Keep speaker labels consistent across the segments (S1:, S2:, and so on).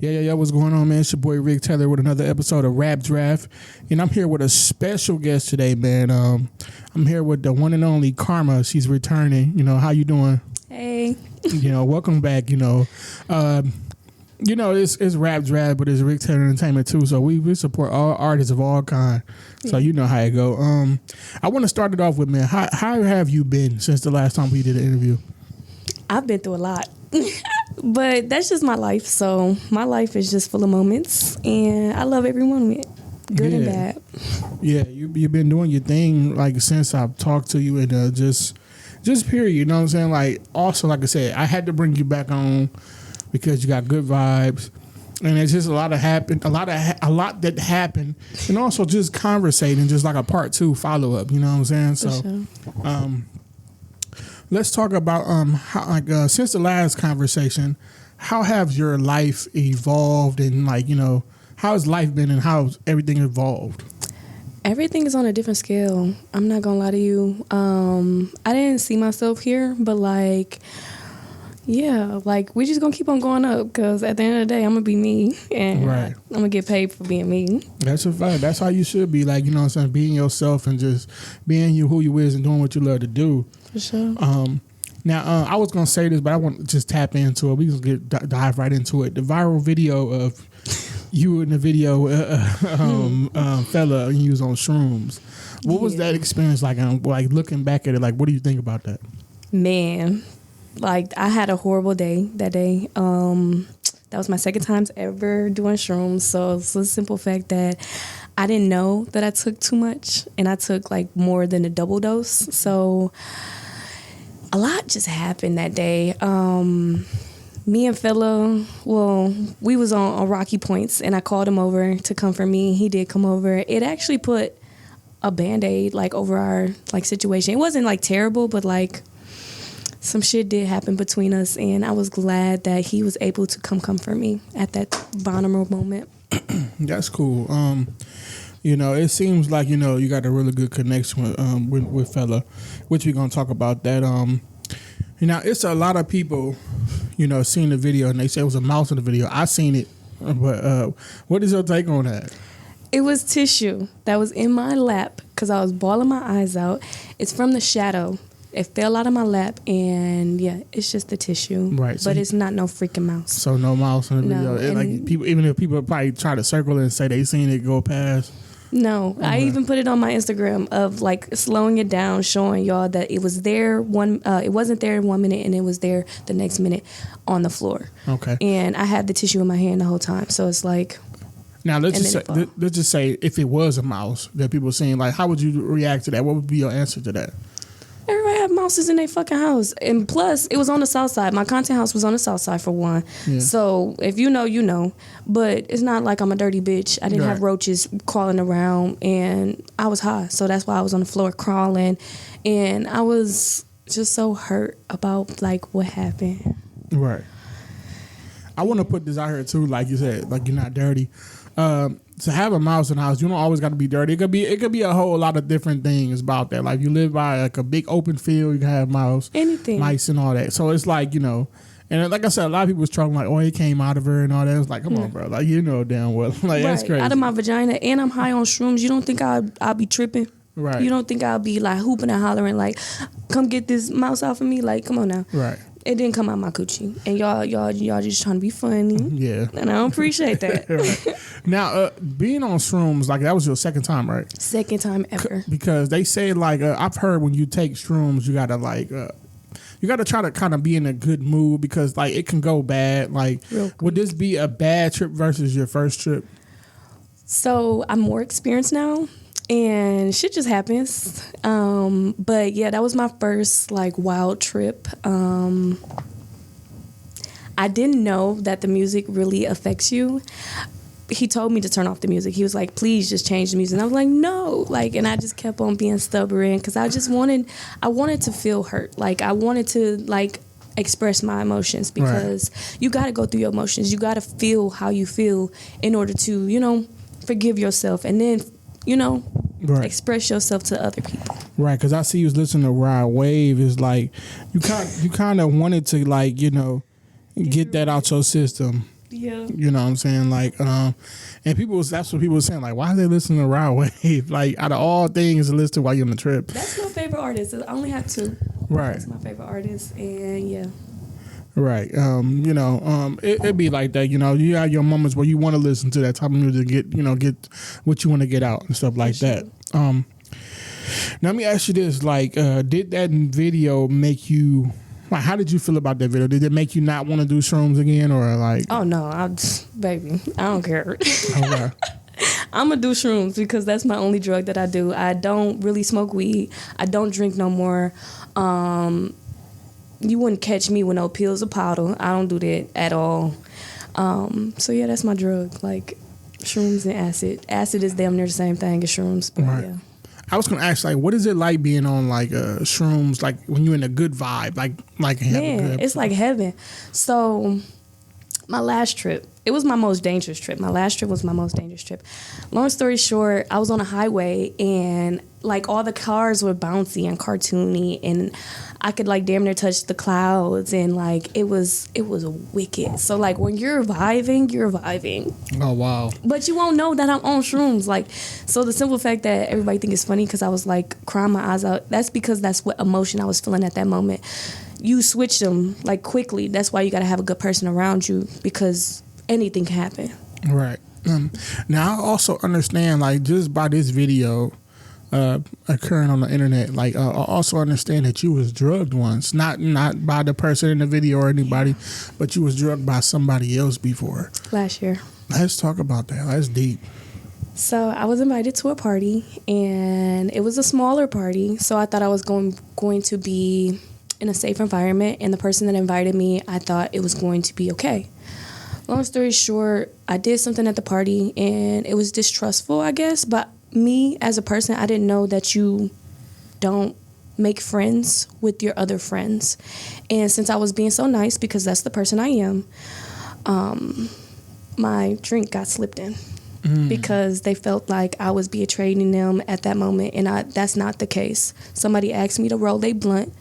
S1: Yeah, what's going on, man? It's your boy Rick Taylor with another episode of Rap Draft. And I'm here with a special guest today, man. I'm here with the one and only Karma. She's returning. How you doing?
S2: Hey.
S1: Welcome back. It's Rap Draft, but it's Rick Taylor Entertainment too. So we support all artists of all kind. So you know how it go. I want to start it off with, man, how have you been since the last time we did an interview?
S2: I've been through a lot. But that's just my life. So my life is just full of moments, and I love every one of it, good and bad. Yeah,
S1: you've been doing your thing like since I've talked to you, and just period. You know what I'm saying? Like, also, like I said, I had to bring you back on because you got good vibes, and it's just a lot that happened, and also just conversating, just like a part 2 follow up. You know what I'm saying? So, sure. Let's talk about how, since the last conversation, how has your life evolved, and how has life been, and how's everything evolved?
S2: Everything is on a different scale. I'm not gonna lie to you. I didn't see myself here, but we just gonna keep on going up, because at the end of the day, I'm gonna be me, and right. I'm gonna get paid for being me.
S1: That's a fact. That's how you should be. Being yourself and just being who you is and doing what you love to do.
S2: For sure.
S1: Now, I was gonna say this, but I want to just tap into it. We can dive right into it. The viral video of you in the video, fella, and you was on shrooms. What was that experience like? Looking back at it, what do you think about that?
S2: Man, I had a horrible day that day. That was my second time ever doing shrooms. So it's a simple fact that I didn't know that I took too much, and I took more than a double dose. So a lot just happened that day. Me and fella, we was on rocky points, and I called him over to come for me. He did come over. It actually put a Band-Aid over our situation. It wasn't terrible, but some shit did happen between us, and I was glad that he was able to come for me at that vulnerable moment.
S1: That's cool. It seems like you got a really good connection with fella, which we're gonna talk about that. It's a lot of people, seeing the video, and they say it was a mouse in the video. I seen it, but what is your take on that?
S2: It was tissue that was in my lap because I was bawling my eyes out. It's from the shadow. It fell out of my lap, and it's just the tissue. Right. But it's not no freaking mouse.
S1: So no mouse in the video. People, even if people probably try to circle it and say they seen it go past.
S2: No, I even put it on my Instagram of slowing it down, showing y'all that it was there it wasn't there 1 minute, and it was there the next minute on the floor. Okay. And I had the tissue in my hand the whole time, so it's
S1: Now let's just say if it was a mouse that people were seeing, how would you react to that? What would be your answer to that?
S2: Everybody have mouses in their fucking house. And plus, it was on the south side. My content house was on the south side, for one. Yeah. So, if you know, you know. But it's not like I'm a dirty bitch. I didn't have roaches crawling around, and I was high. So, that's why I was on the floor crawling. And I was just so hurt about, what happened. Right.
S1: I want to put this out here, too, like you said, you're not dirty. To have a mouse in the house, you don't always got to be dirty. It could be a whole lot of different things about that. Like, you live by a big open field, you can have mice and all that. So it's and like I said, a lot of people was trouble it came out of her and all that. It's come on, bro, damn well, that's crazy.
S2: Out of my vagina, and I'm high on shrooms. You don't think I'll be tripping? Right. You don't think I'll be hooping and hollering come get this mouse off of me? Come on now. Right. It didn't come out my coochie, and y'all just trying to be funny. Yeah, and I don't appreciate that.
S1: Right. Now, being on shrooms, that was your second time, right?
S2: Second time ever.
S1: Because they say I've heard when you take shrooms, you gotta you gotta try to kind of be in a good mood because it can go bad. Would this be a bad trip versus your first trip?
S2: So I'm more experienced now. And shit just happens. But yeah, that was my first wild trip. I didn't know that the music really affects you. He told me to turn off the music. He was like, please just change the music. And I was like, no. And I just kept on being stubborn because I wanted to feel hurt. I wanted to express my emotions because you got to go through your emotions. You got to feel how you feel in order to, forgive yourself. And then express yourself to other people. Right,
S1: because I see you was listening to Ride Wave. It's you kind of wanted to get that out your system.
S2: Yeah.
S1: You know what I'm saying? Like, and that's what people were saying. Like, why are they listening to Rod Wave? Like, out of all things to listen to while you're on the trip.
S2: That's my favorite artist. I only have two.
S1: Right.
S2: That's my favorite artist, and yeah.
S1: Right. It'd be like that. You know, you have your moments where you want to listen to that type of music, get what you want to get out and stuff like that. Now let me ask you this: like, did that video make you? Like, how did you feel about that video? Did it make you not want to do shrooms again, or like?
S2: Oh no, baby, I don't care.
S1: Okay.
S2: I'm gonna do shrooms because that's my only drug that I do. I don't really smoke weed. I don't drink no more. You wouldn't catch me with no pills or powder. I don't do that at all. So yeah, that's my drug. Like shrooms and acid. Acid is damn near the same thing as shrooms. But
S1: right.
S2: Yeah.
S1: I was gonna ask, like, what is it like being on like shrooms? Like when you're in a good vibe, like
S2: Man, it's like heaven. So my last trip, it was my most dangerous trip. My last trip was my most dangerous trip. Long story short, I was on a highway and like all the cars were bouncy and cartoony and I could like damn near touch the clouds and like it was wicked. So like when you're vibing, you're vibing.
S1: Oh wow.
S2: But you won't know that I'm on shrooms. Like, so the simple fact that everybody think it's funny because I was like crying my eyes out, that's because that's what emotion I was feeling at that moment. You switch them like quickly. That's why you got to have a good person around you because anything can happen.
S1: Right. Now I also understand, like, just by this video occurring on the internet, like, I also understand that you was drugged once, not by the person in the video or anybody, but you was drugged by somebody else before.
S2: Last year.
S1: Let's talk about that. That's deep.
S2: So I was invited to a party, and it was a smaller party, so I thought I was going to be in a safe environment, and the person that invited me, I thought it was going to be okay. Long story short, I did something at the party, and it was distrustful, I guess, but me as a person, I didn't know that you don't make friends with your other friends. And since I was being so nice, because that's the person I am, my drink got slipped in. Because they felt like I was betraying them at that moment, and that's not the case. Somebody asked me to roll a blunt.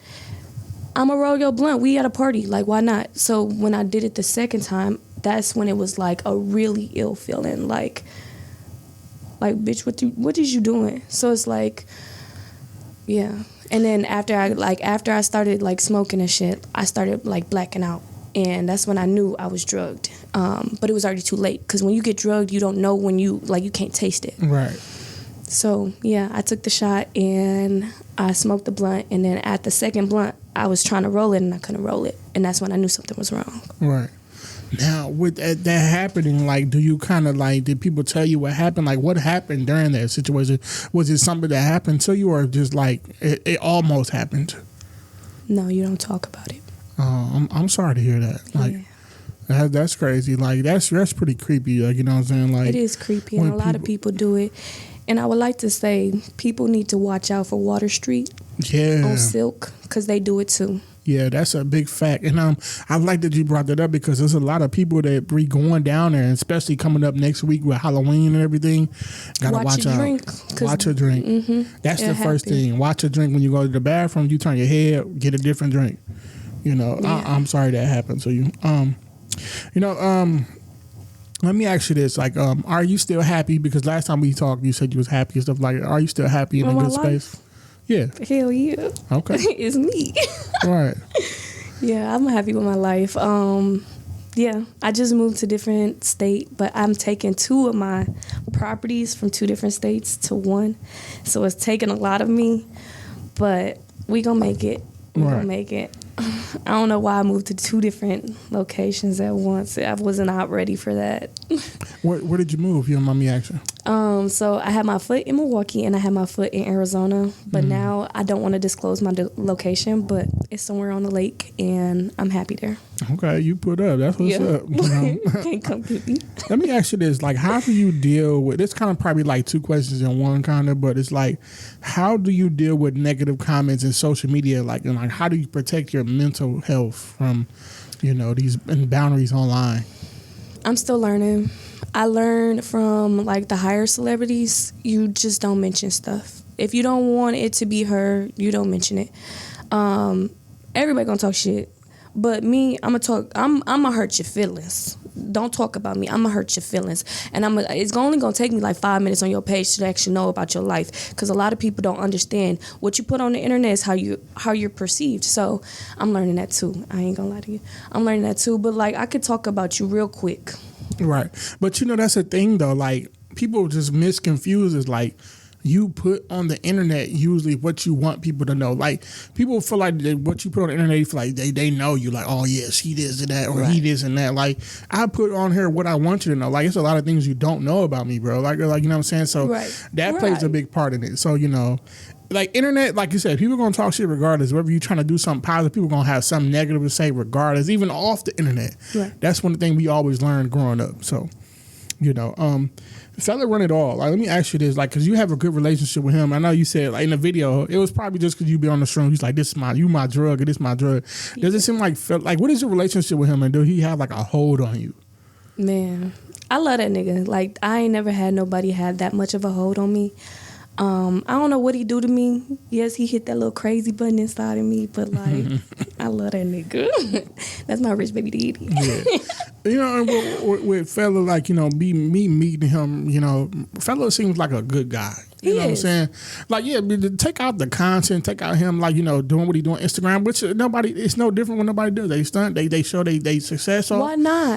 S2: I'm going to roll your blunt. We at a party. Like, why not? So when I did it the second time, that's when it was like a really ill feeling. Like bitch, what is you doing? So it's like, yeah. And then after I started like smoking and shit, I started like blacking out. And that's when I knew I was drugged. But it was already too late. Because when you get drugged, you don't know when you can't taste it.
S1: Right.
S2: So, yeah, I took the shot and I smoked the blunt. And then at the second blunt, I was trying to roll it and I couldn't roll it. And that's when I knew something was wrong.
S1: Right. Now, with that happening, like, do you kind of like, did people tell you what happened? Like, what happened during that situation? Was it something that happened to you or just like it almost happened?
S2: No, you don't talk about it.
S1: I'm sorry to hear that. Like, yeah. That's crazy. Like, that's pretty creepy. Like, you know what I'm saying? Like,
S2: it is creepy, and a lot of people do it. And I would like to say people need to watch out for Water Street on Silk because they do it too.
S1: Yeah, that's a big fact. And I like that you brought that up because there's a lot of people that be going down there, and especially coming up next week with Halloween and everything. Gotta watch out. Watch your drink. Mm-hmm, that's the first thing. Watch your drink when you go to the bathroom. You turn your head, get a different drink. You know, yeah. I'm sorry that happened to you. Let me ask you this: like, are you still happy? Because last time we talked, you said you was happy and stuff like that. Are you still happy in a good space? Yeah.
S2: Hell yeah.
S1: Okay.
S2: It's me.
S1: Right.
S2: Yeah, I'm happy with my life. Yeah, I just moved to a different state, but I'm taking 2 of my properties from 2 different states to 1. So it's taking a lot of me, but we gonna make it. We gonna make it. I don't know why I moved to 2 different locations at once. I wasn't out ready for that.
S1: Where did you move? You don't mind me asking?
S2: So I had my foot in Milwaukee and I had my foot in Arizona, but now I don't want to disclose my location, but it's somewhere on the lake and I'm happy there.
S1: Okay, you put up. That's what's up. You know?
S2: Can't come get me.
S1: Let me ask you this: like, how do you deal with this? Kind of probably like 2 questions in one, kind of, but it's like, how do you deal with negative comments in social media? Like, and like, how do you protect your mental health from, these boundaries online? I'm
S2: still learning. I learned from like the higher celebrities, you just don't mention stuff. If you don't want it to be heard, you don't mention it. Everybody gonna talk shit. But me, I'm gonna hurt your feelings. don't talk about me. I'm gonna hurt your feelings, and it's only gonna take me like 5 minutes on your page to actually know about your life, because a lot of people don't understand what you put on the internet is how you're perceived. So I'm learning that too. I ain't gonna lie to you, I'm learning that too. But like, I could talk about you real quick. Right,
S1: but you know that's the thing though. Like, people just misconfuse is like, you put on the internet usually what you want people to know. Like, people feel like what you put on the internet, you feel like they know you. Like, oh yeah, she this and that, or he this and that. Like, I put on here what I want you to know. Like, it's a lot of things you don't know about me, bro. Like you know what I'm saying? So that plays a big part in it. So, you know, like, internet, like you said, people are gonna talk shit regardless. Whether you're trying to do something positive, people are gonna have something negative to say regardless, even off the internet. Right. That's one thing we always learned growing up. So, you know, fella run it all. Like, let me ask you this, like, because you have a good relationship with him. I know you said, like, in the video, it was probably just because you be on the Shroom. He's like, you my drug, or this my drug. Does it seem like what is your relationship with him, and do he have like a hold on you?
S2: Man, I love that nigga. Like, I ain't never had nobody have that much of a hold on me. I don't know what he do to me. Yes, he hit that little crazy button inside of me, but like, I love that nigga. That's my rich baby daddy.
S1: Yeah. You know, and with fella, like, you know, me meeting him, you know, fella seems like a good guy. You know what I'm saying? Like, yeah, take out the content, take out him, like, you know, doing what he doing on Instagram, which it's no different when nobody does. They stunt, they show they success off.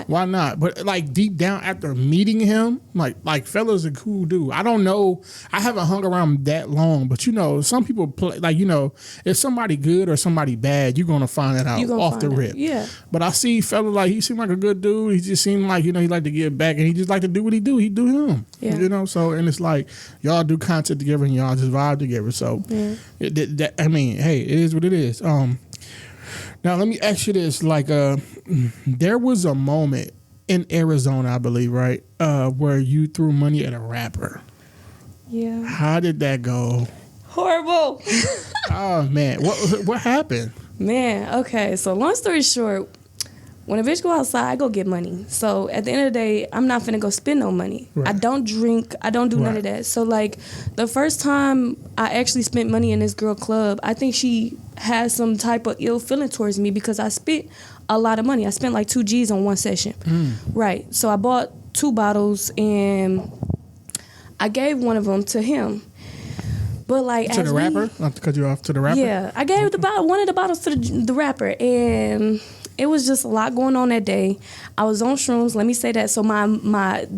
S1: Why not? But like, deep down after meeting him, like fella's a cool dude. I don't know, I haven't hung around that long, but you know, some people play, like, you know, if somebody good or somebody bad, you're gonna find that out off the rip.
S2: Yeah.
S1: But I see fella, like, he seemed like a good dude. He just seemed like, you know, he like to give back, and he just like to do what he do. He do him. Yeah. You know, so, and it's like, y'all do content together and y'all just vibe together. So, I mean, hey, it is what it is. Now, let me ask you this. Like, there was a moment in Arizona, I believe, right, where you threw money at a rapper.
S2: Yeah.
S1: How did that go?
S2: Horrible.
S1: Oh, man. What happened?
S2: Man, okay. So, long story short, when a bitch go outside, I go get money. So at the end of the day, I'm not finna go spend no money. Right. I don't drink. I don't do none of that. So like, the first time I actually spent money in this girl club, I think she had some type of ill feeling towards me because I spent a lot of money. I spent like 2 G's on one session. Right. So I bought 2 bottles and I gave one of them to him. But like,
S1: to the rapper? Not to cut you off. To the rapper?
S2: Yeah. I gave one of the bottles to the rapper, and it was just a lot going on that day. I was on shrooms, let me say that. So my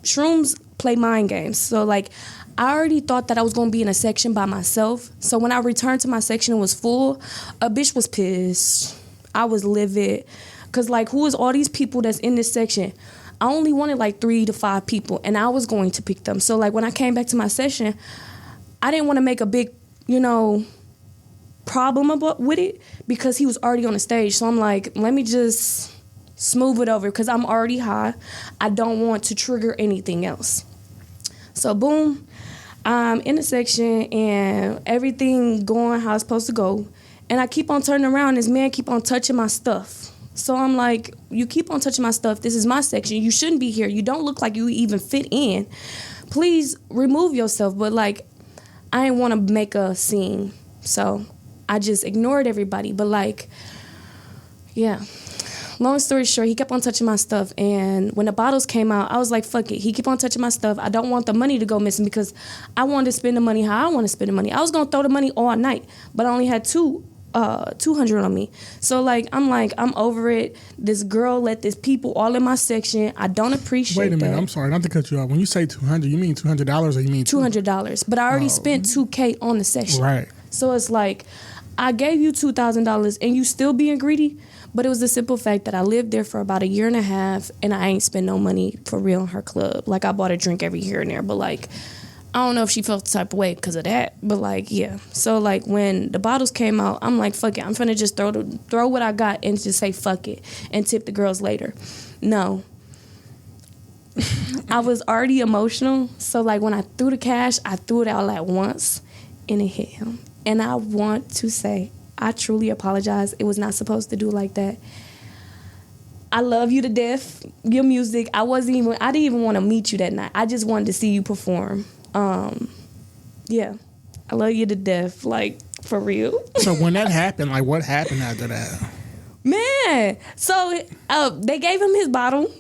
S2: shrooms play mind games. So like, I already thought that I was going to be in a section by myself. So when I returned to my section, it was full. A bitch was pissed. I was livid. Because like, who is all these people that's in this section? I only wanted like 3 to 5 people, and I was going to pick them. So like, when I came back to my session, I didn't want to make a big, you know, problem with it because he was already on the stage. So I'm like, let me just smooth it over because I'm already high. I don't want to trigger anything else. So boom, I'm in the section and everything going how it's supposed to go. And I keep on turning around. This man keep on touching my stuff. So I'm like, you keep on touching my stuff. This is my section. You shouldn't be here. You don't look like you even fit in. Please remove yourself. But like, I didn't want to make a scene. So I just ignored everybody. But like, yeah. Long story short, he kept on touching my stuff. And when the bottles came out, I was like, fuck it. He keep on touching my stuff. I don't want the money to go missing because I wanted to spend the money how I want to spend the money. I was going to throw the money all night, but I only had 200 on me. So like, I'm over it. This girl let this people all in my section. I don't appreciate that.
S1: Wait a minute. I'm sorry. Not to cut you off. When you say 200, you mean $200 or you mean
S2: $200? But I already spent $2K on the session.
S1: Right.
S2: So it's like, I gave you $2,000 and you still being greedy. But it was the simple fact that I lived there for about 1.5 years and I ain't spent no money for real in her club. Like, I bought a drink every here and there, but like, I don't know if she felt the type of way because of that. But like, yeah. So like, when the bottles came out, I'm like, fuck it. I'm finna just throw what I got and just say fuck it and tip the girls later. No. I was already emotional. So like, when I threw the cash, I threw it out at once and it hit him. And I want to say, I truly apologize. It was not supposed to do like that. I love you to death. Your music. I didn't even want to meet you that night. I just wanted to see you perform. Yeah. I love you to death. Like, for real.
S1: So when that happened, like, what happened after that?
S2: Man. So They gave him his bottle,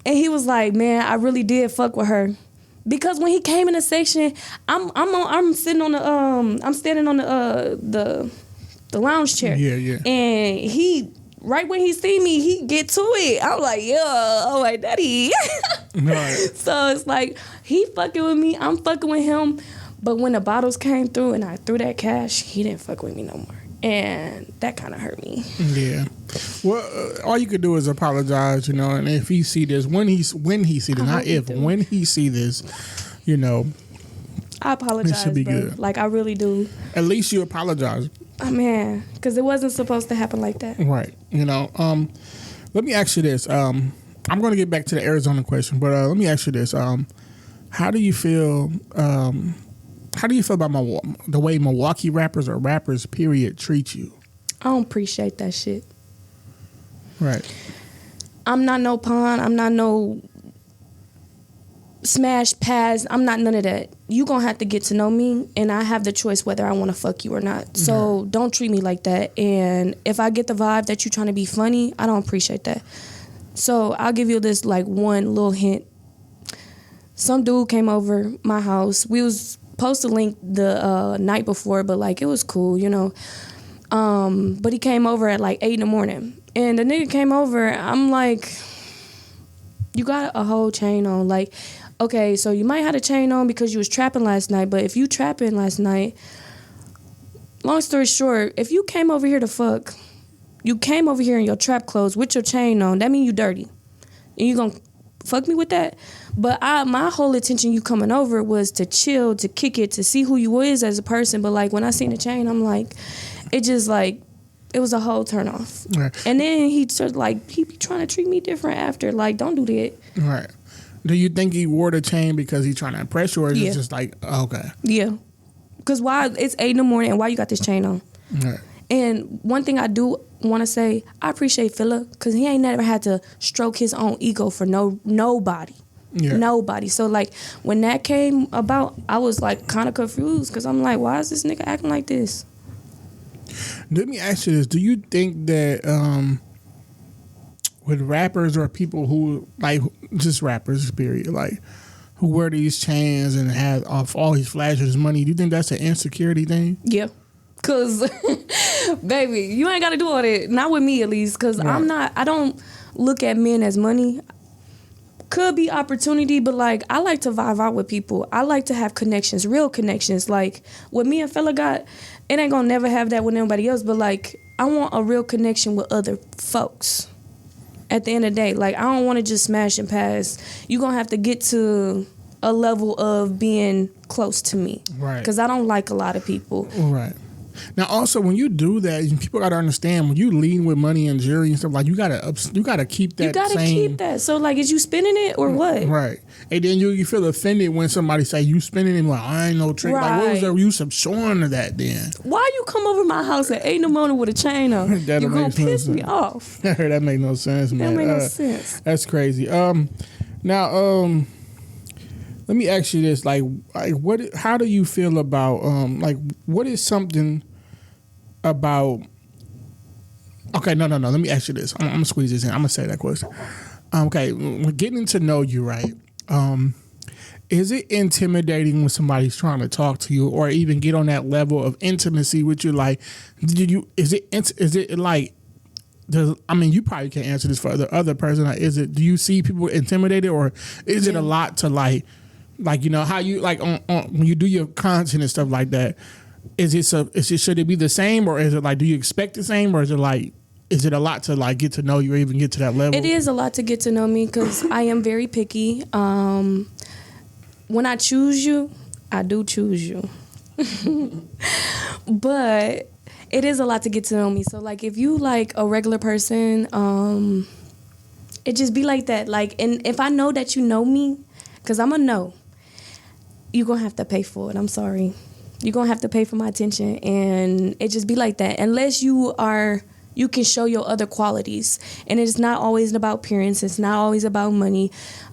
S2: and he was like, "Man, I really did fuck with her." Because when he came in the section, I'm sitting on I'm standing on the lounge chair.
S1: Yeah.
S2: And he, right when he see me, he get to it. I'm like, yeah, oh my daddy.
S1: Right.
S2: So it's like he fucking with me, I'm fucking with him. But when the bottles came through and I threw that cash, he didn't fuck with me no more. And that kind of hurt me.
S1: Yeah. Well, all you could do is apologize, and if he see this, when he see this, not if, when he see this,
S2: I apologize,
S1: it should be
S2: bro.
S1: good.
S2: Like, I really do.
S1: At least you apologize.
S2: Oh, man, because it wasn't supposed to happen like that.
S1: Right. Let me ask you this. I'm going to get back to the Arizona question, but let me ask you this. How do you feel? How do you feel about the way Milwaukee rappers or rappers, period, treat you?
S2: I don't appreciate that shit.
S1: Right.
S2: I'm not no pawn. I'm not no smash pass. I'm not none of that. You gonna have to get to know me, and I have the choice whether I want to fuck you or not. So don't treat me like that. And if I get the vibe that you're trying to be funny, I don't appreciate that. So I'll give you this like one little hint. Some dude came over my house. We was supposed to link the night before, but like it was cool, but he came over at like 8 a.m. and the nigga came over. I'm like, you got a whole chain on. Like, okay, so you might have a chain on because you was trapping last night, but if you trapping last night, long story short, if you came over here to fuck, you came over here in your trap clothes with your chain on, that mean you dirty. And you gonna fuck me with that? But my whole intention you coming over was to chill, to kick it, to see who you is as a person. But like when I seen the chain, I'm like, it just like, it was a whole turn off. Right. And then he started like, he be trying to treat me different after. Like, don't do that.
S1: Right. Do you think he wore the chain because he's trying to impress you, or is it just like, okay?
S2: Yeah. Because why, it's 8 a.m. and why you got this chain on?
S1: Right.
S2: And one thing I do want to say, I appreciate Philla because he ain't never had to stroke his own ego for nobody. Yeah. Nobody. So like when that came about, I was like kind of confused because I'm like, why is this nigga acting like this?
S1: Let me ask you this: do you think that with rappers or people who like just rappers, period, like who wear these chains and have all these flashes money, do you think that's an insecurity thing?
S2: Yeah. Cause, baby, you ain't gotta do all that. Not with me, at least. Cause right. I don't look at men as money. Could be opportunity, but like I like to vibe out with people. I like to have connections, real connections. Like what me and Fella got, it ain't gonna never have that with anybody else. But like I want a real connection with other folks. At the end of the day, like I don't want to just smash and pass. You gonna have to get to a level of being close to me,
S1: right?
S2: Because I don't like a lot of people,
S1: right. Now, also, when you do that, people got to understand when you lean with money and jewelry and stuff, like you gotta keep that. You gotta keep
S2: that. So, like, is you spending it or what?
S1: Right. And then you feel offended when somebody say you spending it. Like, I ain't no trick. Right. Like, what was the use of showing to that then?
S2: Why you come over my house at 8 a.m. with a chain on? You gonna piss me off?
S1: That make no sense, man.
S2: That make no sense.
S1: That's crazy. Now, let me ask you this: like, what? How do you feel about like, what is something about? Okay, no. Let me ask you this. I'm gonna squeeze this in. I'm gonna say that question. Okay, we're getting to know you, right? Is it intimidating when somebody's trying to talk to you, or even get on that level of intimacy with you? Like, is it like? I mean, you probably can't answer this for the other person. Like, do you see people intimidated, or is it a lot to like how you like on when you do your content and stuff like that? Should it be the same, or is it like, do you expect the same, or is it a lot to like get to know you or even get to that level?
S2: It is a lot to get to know me because I am very picky. When I choose you, I do choose you, but it is a lot to get to know me. So like if you like a regular person, it just be like that. Like, and if I know that you know me, because I'm a no, you're going to have to pay for it. I'm sorry. You're going to have to pay for my attention. And it just be like that. Unless you can show your other qualities. And it's not always about appearance. It's not always about money.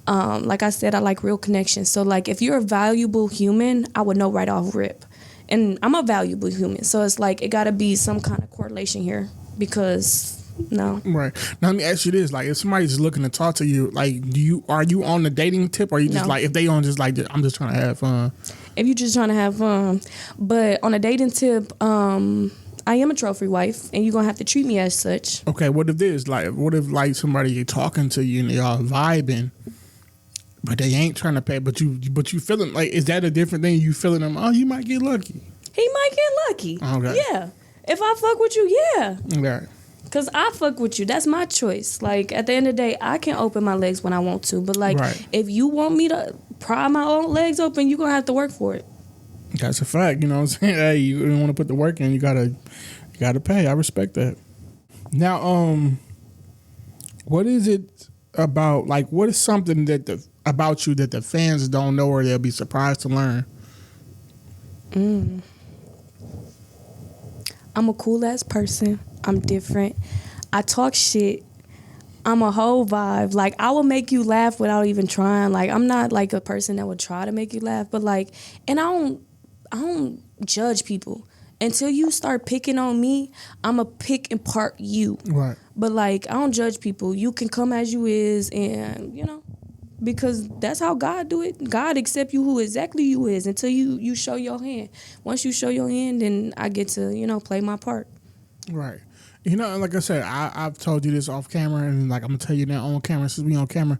S2: Like I said, I like real connections. So like if you're a valuable human, I would know right off rip. And I'm a valuable human. So it's like it got to be some kind of correlation here because No.
S1: Right. Now let me ask you this: like, if somebody's looking to talk to you, like, are you on the dating tip, or are you just
S2: No.
S1: like, if they on just like, I'm just trying to have fun?
S2: If you're just trying to have fun, but on a dating tip, I am a trophy wife, and you're gonna have to treat me as such.
S1: Okay, what if like somebody you're talking to you and they all vibing, but they ain't trying to pay, but you feeling like, is that a different thing? You feeling them? Oh, you might get lucky.
S2: He might get lucky.
S1: Okay.
S2: Yeah. If I fuck with you, yeah.
S1: Okay.
S2: Cause I fuck with you. That's my choice. Like at the end of the day, I can open my legs when I want to. But like,
S1: Right.
S2: if you want me to pry my own legs open, you're gonna have to work for it.
S1: That's a fact. You know what I'm saying? Hey, you want to put the work in, you gotta pay. I respect that. Now, what is it about? Like, what is something about you that the fans don't know, or they'll be surprised to learn?
S2: I'm a cool ass person. I'm different. I talk shit. I'm a whole vibe. Like, I will make you laugh without even trying. Like, I'm not like a person that would try to make you laugh, but like, and I don't judge people. Until you start picking on me, I'ma pick and part you.
S1: Right.
S2: But like, I don't judge people. You can come as you is, and because that's how God do it. God accept you who exactly you is until you show your hand. Once you show your hand, then I get to play my part.
S1: Right. Like I said, I've told you this off camera, and like I'm gonna tell you now on camera, since we on camera.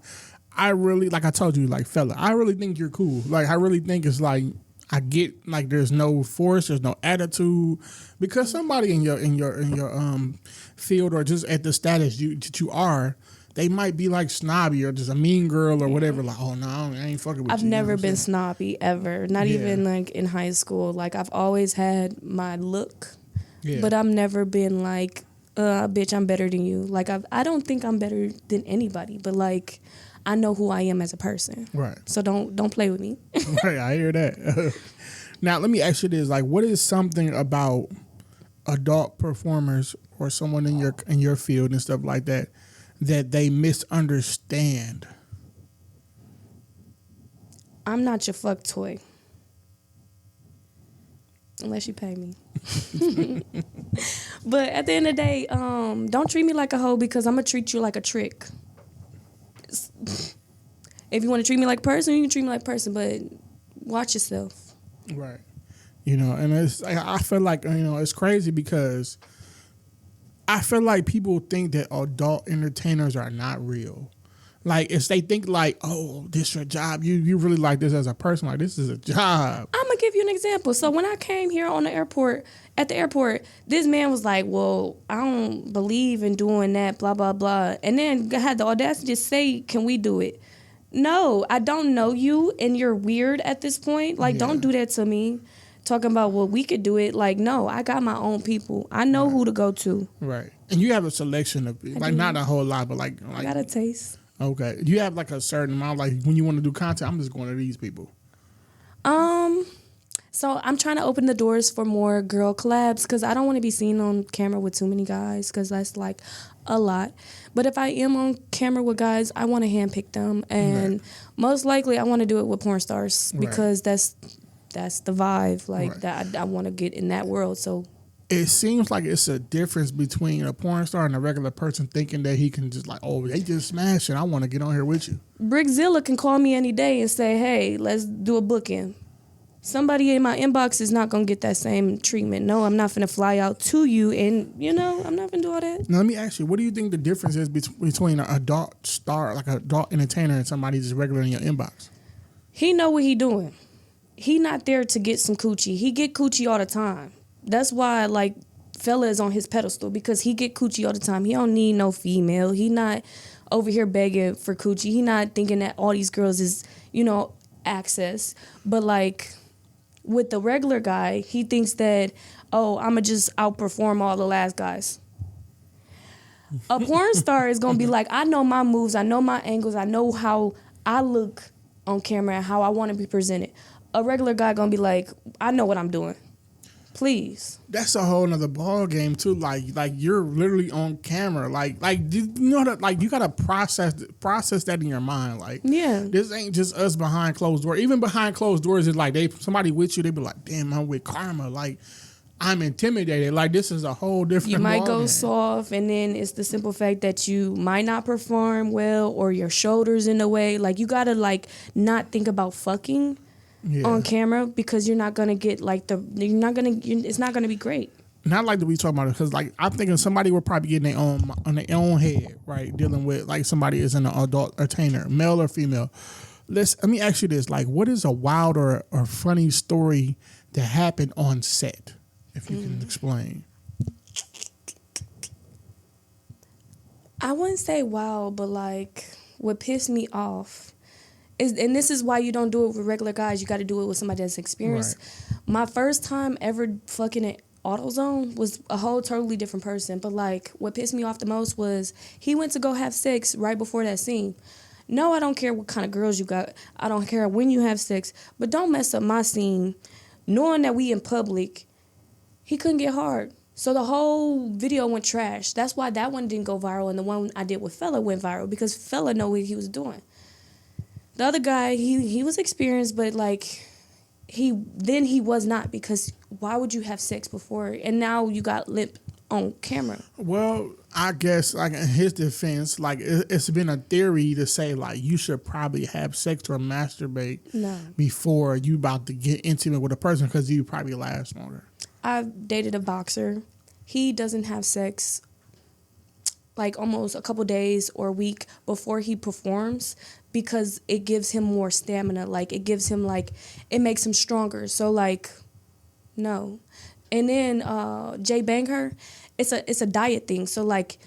S1: I really, like I told you, like, fella, I really think you're cool. Like, I really think it's like, I get like there's no force, there's no attitude, because somebody in your field, or just at the status that you are, they might be like snobby or just a mean girl or whatever. Like, oh no, I ain't fucking with you.
S2: I've never been snobby ever, not even like in high school. Like, I've always had my look, but I've never been like, bitch, I'm better than you. Like, I don't think I'm better than anybody, but like, I know who I am as a person. Right. So don't play with me.
S1: Right, I hear that. Now, let me ask you this: like, what is something about adult performers or someone in your field and stuff like that they misunderstand?
S2: I'm not your fuck toy. Unless you pay me. But at the end of the day, don't treat me like a hoe, because I'm going to treat you like a trick. If you want to treat me like a person, you can treat me like a person, but watch yourself. Right.
S1: And I feel like, it's crazy, because I feel like people think that adult entertainers are not real. Like, if they think like, oh, this is your job, you really like this as a person, like, this is a job.
S2: I'm going to give you an example. So when I came here at the airport, this man was like, well, I don't believe in doing that, blah, blah, blah. And then had the audacity to say, can we do it? No, I don't know you, and you're weird at this point. Like, don't do that to me. Talking about, well, we could do it. Like, no, I got my own people. I know who to go to.
S1: Right. And you have a selection of, like, not a whole lot, but like
S2: I got a taste.
S1: Okay. Do you have like a certain amount, like when you want to do content, I'm just going to these people?
S2: So I'm trying to open the doors for more girl collabs, because I don't want to be seen on camera with too many guys, because that's like a lot. But if I am on camera with guys, I want to handpick them, and most likely I want to do it with porn stars, because that's the vibe, like that I want to get in that world. So
S1: it seems like it's a difference between a porn star and a regular person thinking that he can just like, oh, they just smash it, I want to get on here with you.
S2: Brickzilla can call me any day and say, hey, let's do a booking. Somebody in my inbox is not going to get that same treatment. No, I'm not going to fly out to you, and, I'm not going to do all that.
S1: Now, let me ask you, what do you think the difference is between an adult star, like an adult entertainer, and somebody just regular in your inbox?
S2: He know what he doing. He not there to get some coochie. He get coochie all the time. That's why, like, fella is on his pedestal, because he get coochie all the time. He don't need no female. He not over here begging for coochie. He not thinking that all these girls is, access. But, like, with the regular guy, he thinks that, oh, I'm going to just outperform all the last guys. A porn star is going to be like, I know my moves, I know my angles, I know how I look on camera and how I want to be presented. A regular guy going to be like, I know what I'm doing. Please.
S1: That's a whole nother ball game too. Like you're literally on camera. Like you know that, like, you gotta process that in your mind. Like, this ain't just us behind closed doors. Even behind closed doors, it's like somebody with you. They be like, damn, I'm with Karma. Like, I'm intimidated. Like, this is a whole different.
S2: You might go
S1: ballgame.
S2: soft, and then it's the simple fact that you might not perform well, or your shoulders in the way. Like, you gotta like not think about fucking on camera, because you're not gonna get like it's not gonna be great.
S1: Not like that we talking about it, because like I'm thinking somebody would probably get in their own head, right? Dealing with like somebody is an adult entertainer, male or female. Let me ask you this: like, what is a wild or funny story that happened on set? If you can explain.
S2: I wouldn't say wild, but like what pissed me off is, and this is why you don't do it with regular guys. You got to do it with somebody that's experienced. Right. My first time ever fucking it. AutoZone was a whole totally different person, but like what pissed me off the most was he went to go have sex right before that scene. No, I don't care what kind of girls you got. I don't care when you have sex, but don't mess up my scene knowing that we in public. He couldn't get hard, so the whole video went trash. That's why that one didn't go viral, and the one I did with Fella went viral, because Fella know what he was doing. The other guy, he was experienced, but like he was not, because why would you have sex before and now you got lip on camera? Well,
S1: I guess like in his defense, like it's been a theory to say like you should probably have sex or masturbate before you about to get intimate with a person, because you probably last longer.
S2: I've dated a boxer. He doesn't have sex like almost a couple days or a week before he performs, because it gives him more stamina. Like it gives him it makes him stronger. So like, no. And then Jay Bangher, it's a diet thing. So like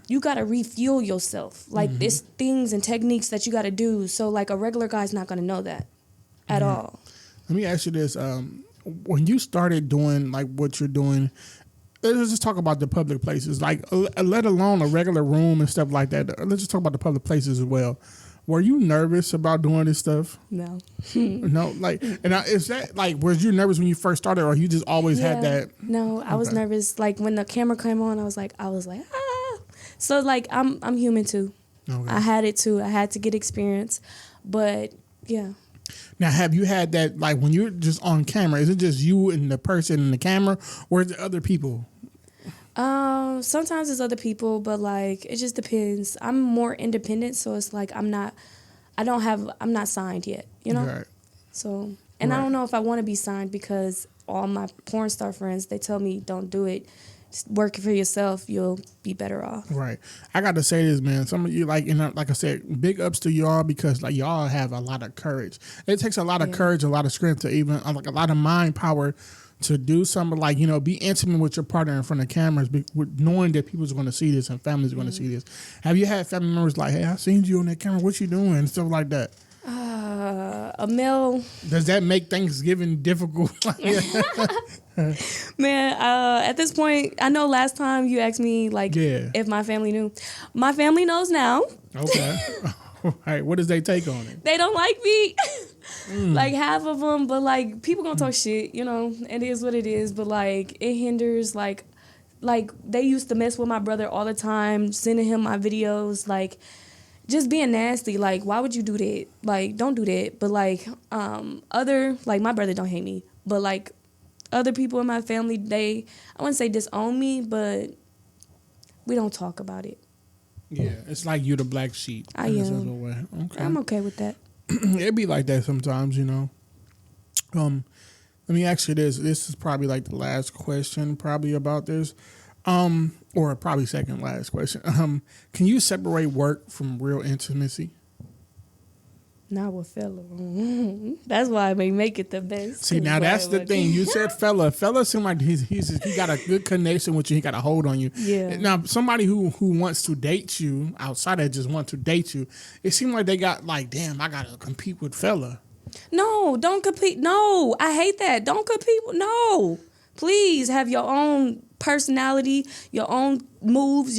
S2: you gotta refuel yourself. Like there's things and techniques that you gotta do. So like a regular guy's not gonna know that at all.
S1: Let me ask you this. When you started doing like what you're doing, let's just talk about the public places, like let alone a regular room and stuff like that. Let's just talk about the public places as well. Were you nervous about doing this stuff?
S2: No.
S1: No, like, and is that like, was you nervous when you first started, or you just always had that?
S2: No, I was nervous. Like when the camera came on, I was like, ah. So like, I'm human too. Okay. I had it too. I had to get experience, but yeah.
S1: Now, have you had that, like when you're just on camera, is it just you and the person in the camera, or is it other people?
S2: Sometimes it's other people, but like it just depends. I'm more independent, so it's like I'm not signed yet, you know? Right. So, and I don't know if I want to be signed, because all my porn star friends, they tell me don't do it. Just work for yourself, you'll be better off. Right.
S1: I got to say this, man. Some of you, like, like I said, big ups to y'all, because like y'all have a lot of courage. It takes a lot of courage, a lot of strength to even like a lot of mind power to do something like, be intimate with your partner in front of cameras, knowing that people's going to see this and families are going to see this. Have you had family members like, hey, I seen you on that camera, what you doing, and stuff like that?
S2: A male.
S1: Does that make Thanksgiving difficult?
S2: Man, at this point, I know last time you asked me if my family knew. My family knows now.
S1: Okay. All right. What does they take on it?
S2: They don't like me. Like half of them, but like people gonna talk shit, it is what it is, but like it hinders, like they used to mess with my brother all the time, sending him my videos, like just being nasty. Like, why would you do that? Like, don't do that. But like my brother don't hate me, but like other people in my family, I wouldn't say disown me, but we don't talk about it.
S1: Yeah, it's like you're the black sheep.
S2: I am. Okay. I'm okay with that.
S1: It'd be like that sometimes, Let me ask you this. This is probably like the last question probably about this. Or probably second last question. Can you separate work from real intimacy?
S2: Not with Fella. That's why I may make it the best.
S1: See, now that's the thing. You said Fella. Fella seems like he got a good connection with you. He got a hold on you.
S2: Yeah.
S1: Now, somebody who wants to date you outside of just want to date you, it seems like they got like, damn, I got to compete with Fella.
S2: No, don't compete. No, I hate that. Don't compete. No. Please have your own personality, your own moves,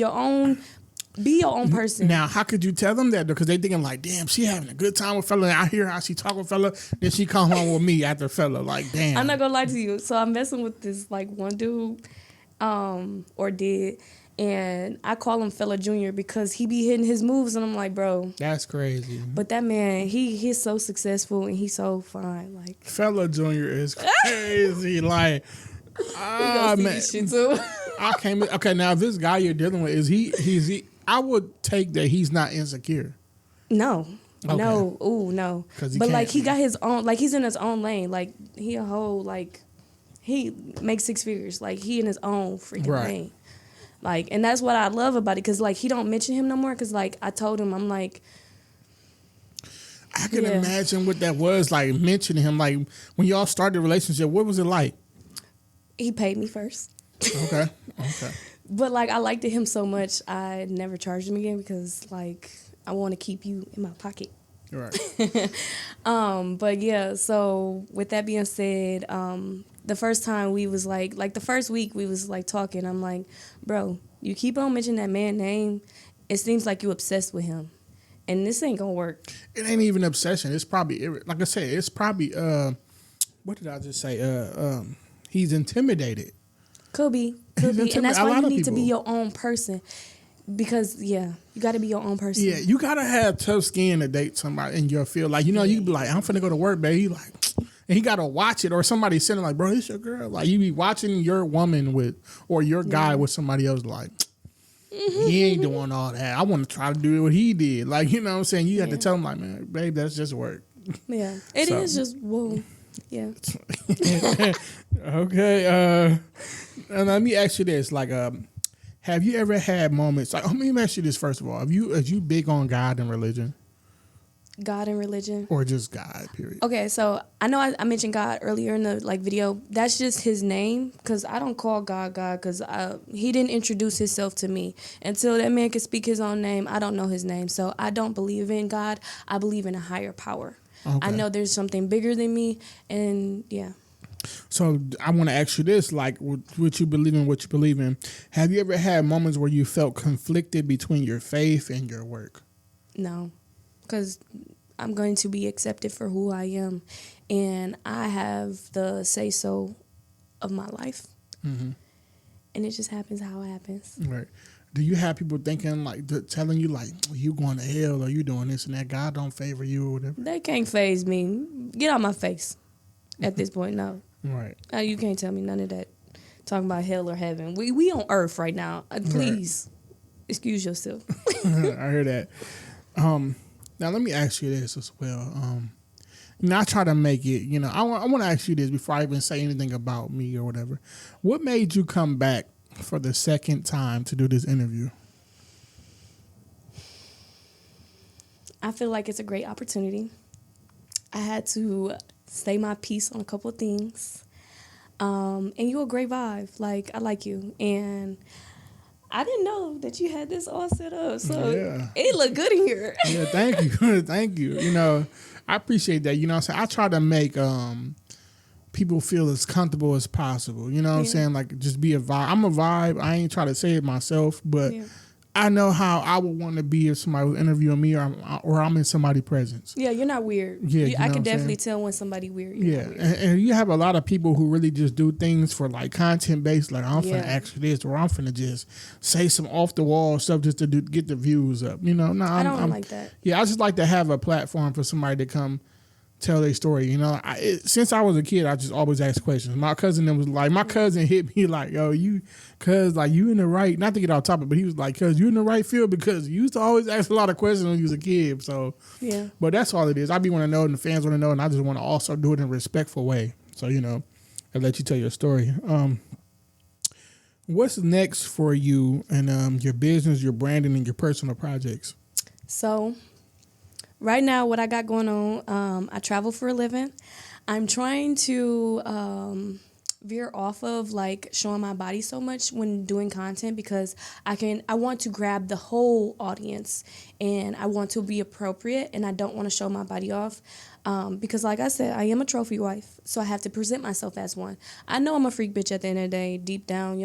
S2: be your own person.
S1: Now, how could you tell them that? Because they thinking like, damn, she having a good time with Fella. I hear how she talk with Fella. Then she come home with me after Fella. Like, damn.
S2: I'm not gonna lie to you. So I'm messing with this like one dude, or did, and I call him Fella Junior because he be hitting his moves, and I'm like, bro,
S1: that's crazy.
S2: But that man, he's so successful and he's so fine. Like
S1: Fella Junior is crazy. Like. Ah,
S2: see
S1: man.
S2: this shit too.
S1: I can't. Okay, now this guy you're dealing with, is he? I would take that he's not insecure.
S2: No.
S1: Okay.
S2: No. Ooh, no.
S1: 'Cause he
S2: But
S1: can't
S2: like he
S1: be.
S2: got his own, like he's in his own lane. Like he a whole, like he makes 6 figures. Like he in his own freaking
S1: Right.
S2: lane. Like, and that's what I love about it, because like he don't mention him no more, because like I told him, I'm like,
S1: I can
S2: Yeah.
S1: imagine what that was like, mentioning him. Like when y'all started the relationship, what was it like?
S2: he paid me first.
S1: Okay. Okay.
S2: But like I liked him so much, I never charged him again, because like I want to keep you in my pocket.
S1: Right.
S2: But yeah, so with that being said, the first time we was like the first week we was like talking, I'm like, bro, you keep on mentioning that man name, it seems like you obsessed with him, and this ain't gonna work.
S1: It ain't even obsession. It's probably, like I said, it's probably what did I just say? He's intimidated.
S2: Could be,
S1: He's
S2: and that's
S1: a
S2: why
S1: lot
S2: you
S1: of
S2: need to be
S1: people.
S2: your own person, because you got to be your own person.
S1: Yeah, you gotta have tough skin to date somebody in your field. Like, you know, you be like, I'm finna go to work, babe. He like, and he gotta watch it, or somebody sitting like, bro, this your girl. Like, you be watching your woman with, or your guy with somebody else. Like, he ain't doing all that. I want to try to do what he did. Like, you know what I'm saying? You have to tell him, like, man, babe, that's just work.
S2: Yeah, it is
S1: So-
S2: just whoa. Yeah.
S1: Okay. And let me ask you this: like, have you ever had moments? Like, let me ask you this first of all: are you big on God and religion,
S2: God and religion.
S1: or just God? Period.
S2: Okay, so I know I mentioned God earlier in the like video. That's just his name, because I don't call God God, because he didn't introduce himself to me. Until that man can speak his own name, I don't know his name. So I don't believe in God. I believe in a higher power.
S1: Okay.
S2: I know there's something bigger than me, and yeah.
S1: So I want to ask you this: like, what you believe in, have you ever had moments where you felt conflicted between your faith and your work?
S2: No, because I'm going to be accepted for who I am, and I have the say-so of my life.
S1: Mm-hmm.
S2: And it just happens how it happens.
S1: Right. Do you have people thinking, like, telling you, like, you going to hell, or you doing this and that, God don't favor you, or whatever?
S2: They can't phase me. Get out my face at this point, no.
S1: Right.
S2: You can't tell me none of that. Talking about hell or heaven. We on earth right now. Please, excuse yourself.
S1: I hear that. Now let me ask you this as well. I try to make it, I want to ask you this before I even say anything about me or whatever. What made you come back for the second time to do this interview?
S2: I feel like it's a great opportunity. I had to say my piece on a couple of things. And you're a great vibe. Like, I like you. And I didn't know that you had this all set up. So it looked good in here.
S1: Yeah, thank you. Thank you. I appreciate that. What I'm saying? I try to make people feel as comfortable as possible. You know what I'm saying? Like, just be a vibe. I'm a vibe. I ain't try to say it myself, but I know how I would want to be if somebody was interviewing me, or I'm in somebody's presence.
S2: Yeah, you're not weird.
S1: Yeah,
S2: I can definitely tell when somebody weird. You're not weird.
S1: And you have a lot of people who really just do things for like content based. Like, I'm finna ask you this, or I'm finna just say some off the wall stuff just to get the views up. No,
S2: I don't like that.
S1: Yeah, I just like to have a platform for somebody to come tell their story. Since I was a kid, I just always ask questions. My cousin hit me like, yo, you in the right, not to get off topic, but he was like, cuz you in the right field, because you used to always ask a lot of questions when you was a kid. So
S2: yeah,
S1: but that's all it is. I be want to know, and the fans want to know, and I just want to also do it in a respectful way. So I let you tell your story. What's next for you and your business, your branding, and your personal projects?
S2: So right now, what I got going on, I travel for a living. I'm trying to veer off of like showing my body so much when doing content, because I want to grab the whole audience, and I want to be appropriate, and I don't want to show my body off, because like I said, I am a trophy wife, so I have to present myself as one. I know I'm a freak bitch at the end of the day, deep down,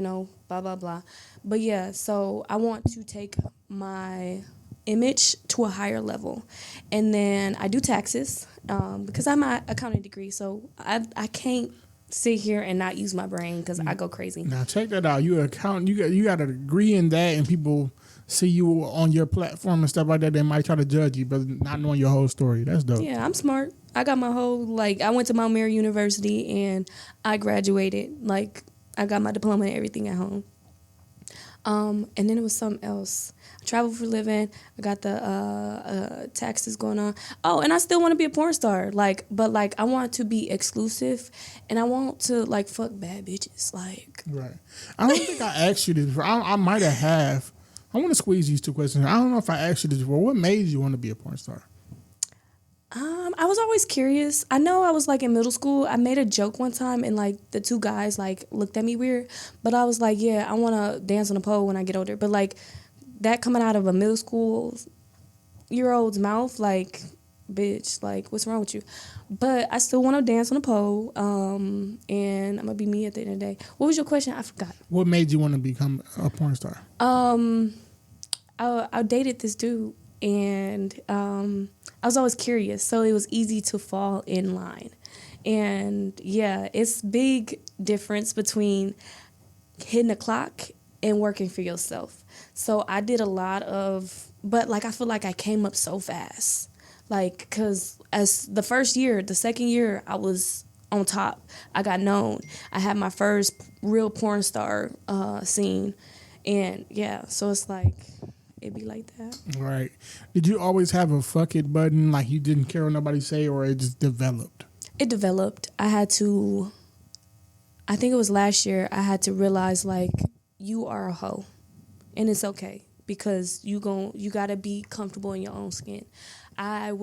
S2: blah blah blah. But yeah, so I want to take my image to a higher level. And then I do taxes, because I'm an accounting degree, so I can't sit here and not use my brain, because I go crazy.
S1: Now check that out. You an accountant, you got a degree in that, and people see you on your platform and stuff like that, they might try to judge you, but not knowing your whole story. That's dope.
S2: Yeah, I'm smart. I got my whole, I went to Mount Mary University, and I graduated, I got my diploma and everything at home. And then it was something else. I travel for a living. I got the taxes going on. Oh, and I still want to be a porn star. But I want to be exclusive, and I want to fuck bad bitches.
S1: Right. I don't think I asked you this before. I might have. I want to squeeze these two questions. I don't know if I asked you this before. What made you want to be a porn star?
S2: I was always curious. I know I was in middle school. I made a joke one time and the two guys looked at me weird. But I was like, yeah, I want to dance on a pole when I get older. But that coming out of a middle school year old's mouth, bitch, what's wrong with you? But I still want to dance on a pole. And I'm going to be me at the end of the day. What was your question? I forgot.
S1: What made you want to become a porn star?
S2: I dated this dude. And I was always curious, so it was easy to fall in line. And yeah, it's big difference between hitting a clock and working for yourself. So I did a lot of, but I feel like I came up so fast. Because as the second year, I was on top. I got known. I had my first real porn star scene. And yeah, so it's it'd be like that.
S1: Right. Did you always have a fuck it button, you didn't care what nobody say, or it just developed?
S2: It developed. I think it was last year, I had to realize you are a hoe. And it's okay because you gotta be comfortable in your own skin. I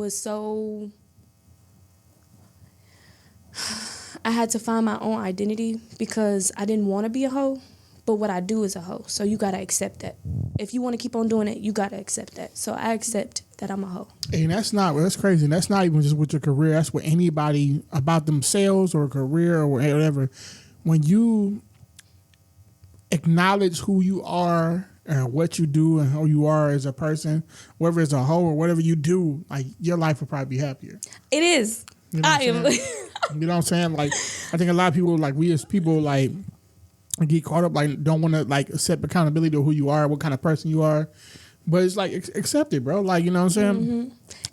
S2: had to find my own identity because I didn't want to be a hoe. But what I do is a hoe, so you gotta accept that. If you want to keep on doing it, you gotta accept that. So I accept that I'm a hoe.
S1: And that's crazy. And that's not even just with your career. That's with anybody about themselves or career or whatever. When you acknowledge who you are and what you do and who you are as a person, whether it's a hoe or whatever you do, your life will probably be happier.
S2: It is.
S1: You know I am. You know what I'm saying? I think a lot of people, we as people, get caught up, don't want to accept accountability to who you are, what kind of person you are. But it's accept it, bro. You know what I'm saying? Mm-hmm.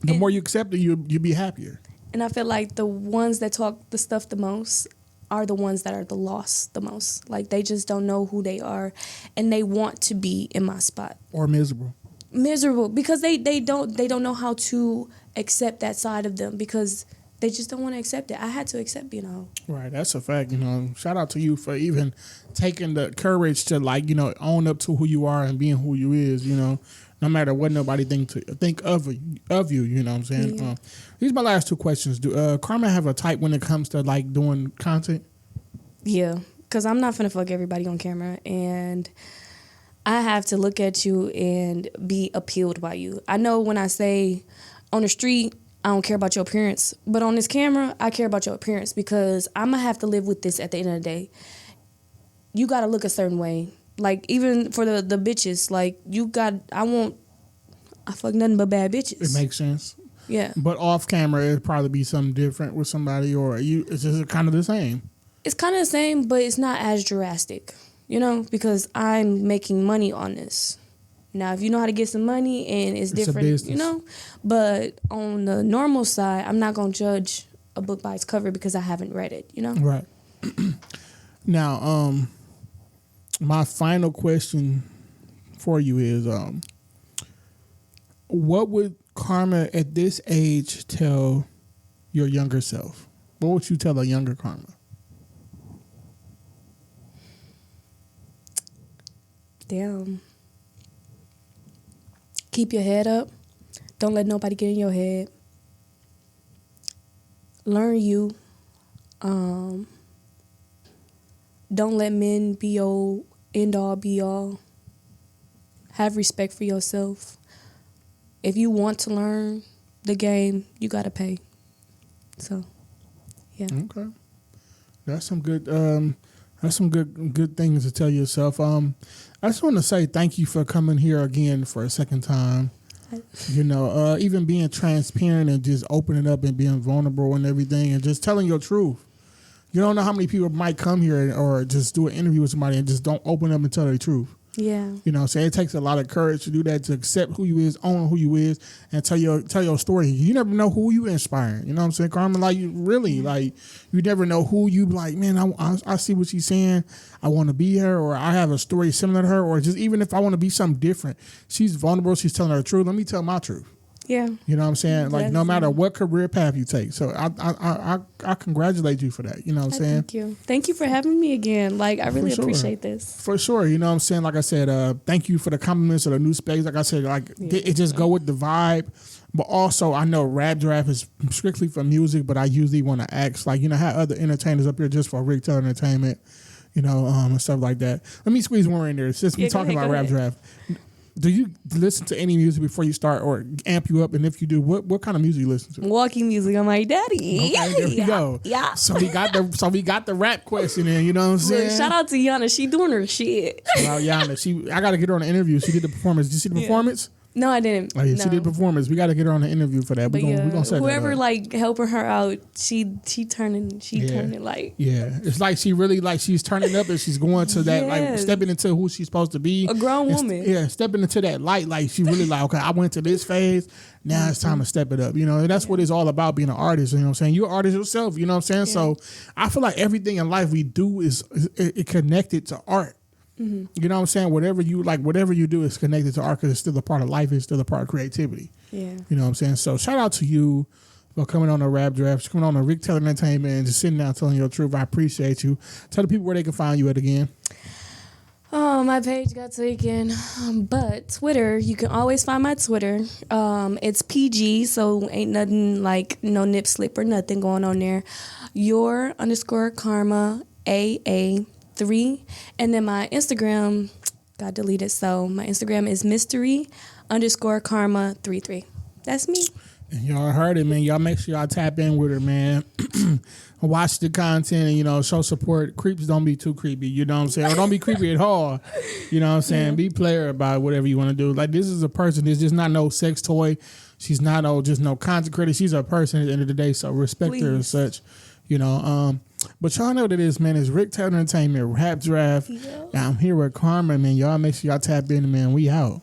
S1: The more you accept it, you'll be happier.
S2: And I feel like the ones that talk the stuff the most are the ones that are the lost the most. They just don't know who they are, and they want to be in my spot.
S1: Or miserable.
S2: Miserable because they don't know how to accept that side of them because they just don't want to accept it. I had to accept being a hoe. Right,
S1: that's a fact. Shout out to you for even taking the courage to own up to who you are and being who you is. No matter what nobody think of you. You know what I'm saying? Yeah. These are my last two questions. Do Karma have a type when it comes to doing content?
S2: Yeah, because I'm not finna fuck everybody on camera, and I have to look at you and be appealed by you. I know when I say on the street, I don't care about your appearance. But on this camera, I care about your appearance because I'm going to have to live with this at the end of the day. You got to look a certain way. Even for the bitches, I fuck nothing but bad bitches.
S1: It makes sense.
S2: Yeah.
S1: But off camera, it'd probably be something different with somebody, or it's just kind of the same.
S2: It's kind of the same, but it's not as drastic, because I'm making money on this. Now, if you know how to get some money and it's different, but on the normal side, I'm not going to judge a book by its cover because I haven't read it,
S1: Right. Now, my final question for you is, what would Karma at this age tell your younger self? What would you tell a younger Karma?
S2: Damn. Keep your head up. Don't let nobody get in your head. Learn you. Don't let men be your end all be all. Have respect for yourself. If you want to learn the game, you gotta pay. So, yeah.
S1: Okay. That's some good things to tell yourself. I just want to say thank you for coming here again for a second time. Even being transparent and just opening up and being vulnerable and everything and just telling your truth. You don't know how many people might come here or just do an interview with somebody and just don't open up and tell their truth.
S2: Yeah.
S1: You know what I'm saying? It takes a lot of courage to do that, to accept who you is, own who you is, and tell your story. You never know who you inspiring. You know what I'm saying, Carmen? Like, you really, like, you never know who you, like, man, I see what she's saying. I want to be her, or I have a story similar to her, or just even if I want to be something different. She's vulnerable. She's telling her truth. Let me tell my truth.
S2: Yeah.
S1: You know what I'm saying? Like, no matter what career path you take. So I congratulate you for that. You know what I'm saying?
S2: Thank you. Thank you for having me again. Like, I really appreciate this.
S1: For sure. You know what I'm saying? Like I said, thank you for the compliments of the new space. Like I said, like it just go with the vibe. But also, I know Rap Draft is strictly for music, but I usually want to ask, like, you know, have other entertainers up here just for Rick Taylor Entertainment, you know, and stuff like that. Let me squeeze one in there. Since we're talking about Rap Draft, do you listen to any music before you start, or amp you up? And if you do, what kind of music you listen to?
S2: Milwaukee music. I'm like, Daddy.
S1: Okay, there we go.
S2: Yeah.
S1: So we got the rap question in. You know what I'm saying?
S2: Look, shout out to Yana. She doing her shit.
S1: Shout out Yana. I got to get her on an interview. She did the performance. Did you see the performance?
S2: No, I didn't.
S1: Oh, yeah,
S2: no.
S1: She did performance. We got to get her on an interview for that. We're gonna set
S2: whoever
S1: that up.
S2: like helping her out, she turning like
S1: it's like she really like she's turning up and she's going to that like stepping into who she's supposed to be,
S2: a grown woman.
S1: Stepping into that light, like she really like, okay, I went to this phase, now it's time to step it up, you know. And that's what it's all about, being an artist. You know what I'm saying? You're an artist yourself, you know what I'm saying? So I feel like everything in life we do is connected to art. Mm-hmm. You know what I'm saying? Whatever you do is connected to art, because it's still a part of life. It's still a part of creativity.
S2: Yeah.
S1: You know what I'm saying? So shout out to you for coming on the Rap Draft, coming on the Rick Taylor Entertainment, and just sitting down telling your truth. I appreciate you. Tell the people where they can find you at again.
S2: Oh, my page got taken. But Twitter, you can always find my Twitter. It's PG, so ain't nothing like no nip slip or nothing going on there. Your_Karma AA3. And then my Instagram got deleted, so my Instagram is mystery_Karma33. That's me.
S1: And y'all heard it, man. Y'all make sure y'all tap in with her, man. Watch the content and, you know, show support. Creeps don't be too creepy, you know what I'm saying? Or don't be creepy at all. You know what I'm saying? Be player about whatever you want to do. Like, this is a person. It's just not no sex toy. She's not just no content creator. She's a person at the end of the day, so respect her and such. You know, but y'all know what it is, man. It's Rick Taylor Entertainment, Rap Draft. Yeah. I'm here with Karma, man. Y'all make sure y'all tap in, man. We out.